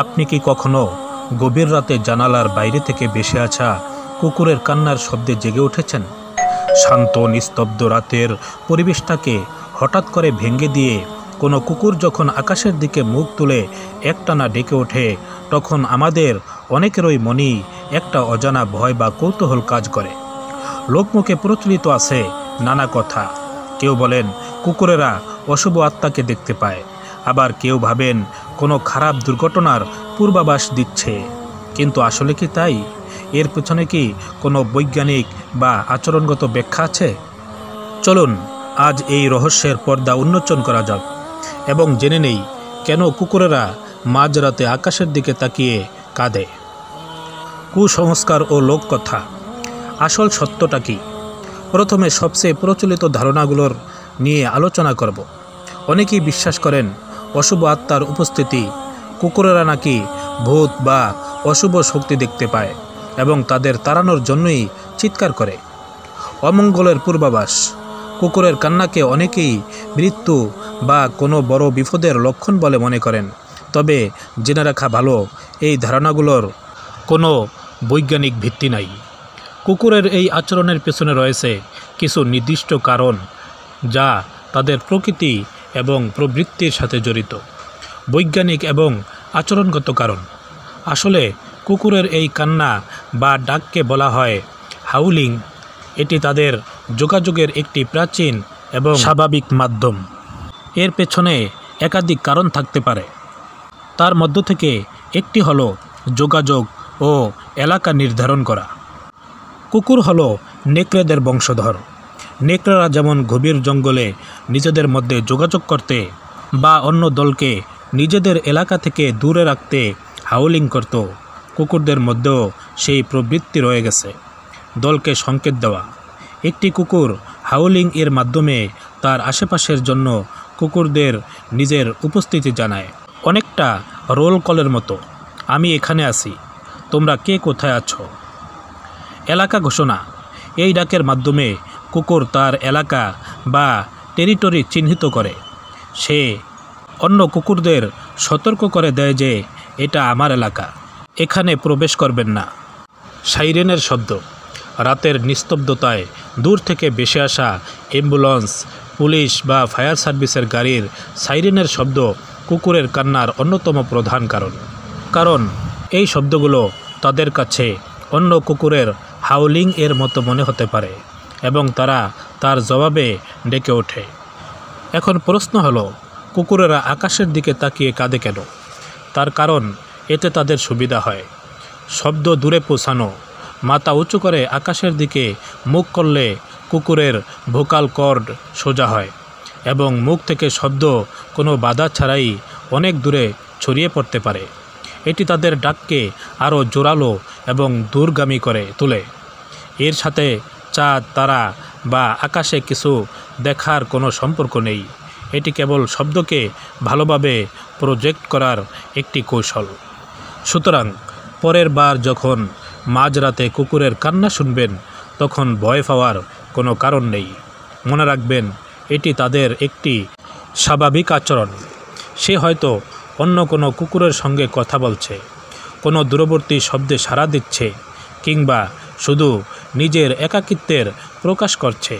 আপনি কি কখনো গভীর রাতে জানালার বাইরে থেকে ভেসে আসা কুকুরের কান্নার শব্দে জেগে উঠেছেন? শান্ত নিস্তব্ধ রাতের পরিবেশটাকে হঠাৎ করে ভেঙে দিয়ে কোনো কুকুর যখন আকাশের দিকে মুখ তুলে একটানা ডেকে ওঠে, তখন আমাদের অনেকেরই মনেই একটা অজানা ভয় বা কৌতূহল কাজ করে। লোকমুখে প্রচলিত আছে নানা কথা। কেউ বলেন কুকুরেরা অশুভ আত্মাকে দেখতে পায়, আবার কেউ ভাবেন কোনো খারাপ দুর্ঘটনার পূর্বাভাস দিচ্ছে। কিন্তু আসলে কি তাই? এর পেছনে কি কোনো বৈজ্ঞানিক বা আচরণগত ব্যাখ্যা আছে? চলুন আজ এই রহস্যের পর্দা উন্মোচন করা যাক এবং জেনে নেই কেন কুকুরেরা মাঝরাতে আকাশের দিকে তাকিয়ে কাঁদে। কুসংস্কার ও লোককথা, আসল সত্যটা কি? প্রথমে সবচেয়ে প্রচলিত ধারণাগুলোর নিয়ে আলোচনা করব। অনেকেই বিশ্বাস করেন অশুভ আত্মার উপস্থিতি, কুকুরেরা নাকি ভূত বা অশুভ শক্তি দেখতে পায় এবং তাদের তাড়ানোর জন্যই চিৎকার করে। অমঙ্গলের পূর্বাভাস, কুকুরের কান্নাকে অনেকেই মৃত্যু বা কোনো বড় বিপদের লক্ষণ বলে মনে করেন। তবে জেনে রাখা ভালো, এই ধারণাগুলোর কোনো বৈজ্ঞানিক ভিত্তি নাই। কুকুরের এই আচরণের পেছনে রয়েছে কিছু নির্দিষ্ট কারণ, যা তাদের প্রকৃতি এবং প্রবৃত্তির সাথে জড়িত। বৈজ্ঞানিক এবং আচরণগত কারণ, আসলে কুকুরের এই কান্না বা ডাককে বলা হয় হাউলিং। এটি তাদের যোগাযোগের একটি প্রাচীন এবং স্বাভাবিক মাধ্যম। এর পেছনে একাধিক কারণ থাকতে পারে। তার মধ্য থেকে একটি হলো যোগাযোগ ও এলাকা নির্ধারণ করা। কুকুর হলো নেকড়েদের বংশধর। নেকড়েরা যেমন গভীর জঙ্গলে নিজেদের মধ্যে যোগাযোগ করতে বা অন্য দলকে নিজেদের এলাকা থেকে দূরে রাখতে হাউলিং করত, কুকুরদের মধ্যেও সেই প্রবৃত্তি রয়ে গেছে। দলকে সংকেত দেওয়া, একটি কুকুর হাউলিং এর মাধ্যমে তার আশেপাশের জন্য কুকুরদের নিজের উপস্থিতি জানায়। অনেকটা রোল কলের মতো, আমি এখানে আছি, তোমরা কে কোথায় আছো। এলাকা ঘোষণা, এই ডাকের মাধ্যমে কুকুর তার এলাকা বা টেরিটরি চিহ্নিত করে। সে অন্য কুকুরদের সতর্ক করে দেয় যে এটা আমার এলাকা, এখানে প্রবেশ করবেন না। সাইরেনের শব্দ, রাতের নিস্তব্ধতায় দূর থেকে ভেসে আসা অ্যাম্বুলেন্স, পুলিশ বা ফায়ার সার্ভিসের গাড়ির সাইরেনের শব্দ কুকুরের কান্নার অন্যতম প্রধান কারণ এই শব্দগুলো তাদের কাছে অন্য কুকুরের হাউলিং এর মতো মনে হতে পারে এবং তারা তার জবাবে ডেকে ওঠে। এখন প্রশ্ন হলো, কুকুরেরা আকাশের দিকে তাকিয়ে কাঁদে কেন? তার কারণ, এতে তাদের সুবিধা হয়। শব্দ দূরে পৌঁছানো, মাথা উঁচু করে আকাশের দিকে মুখ করলে কুকুরের ভোকাল কর্ড সোজা হয় এবং মুখ থেকে শব্দ কোনো বাধা ছাড়াই অনেক দূরে ছড়িয়ে পড়তে পারে। এটি তাদের ডাককে আরও জোরালো এবং দূরগামী করে তোলে। এর সাথে চাঁদ, তারা বা আকাশে কিছু দেখার কোনো সম্পর্ক নেই। এটি কেবল শব্দকে ভালোভাবে প্রজেক্ট করার একটি কৌশল। সুতরাং পরের বার যখন মাঝরাতে কুকুরের কান্না শুনবেন, তখন ভয় পাওয়ার কোনো কারণ নেই। মনে রাখবেন, এটি তাদের একটি স্বাভাবিক আচরণ। সে হয়তো অন্য কোনো কুকুরের সঙ্গে কথা বলছে, কোনো দূরবর্তী শব্দে সাড়া দিচ্ছে, কিংবা শুধু নিজের একাকিত্বের প্রকাশ করছে।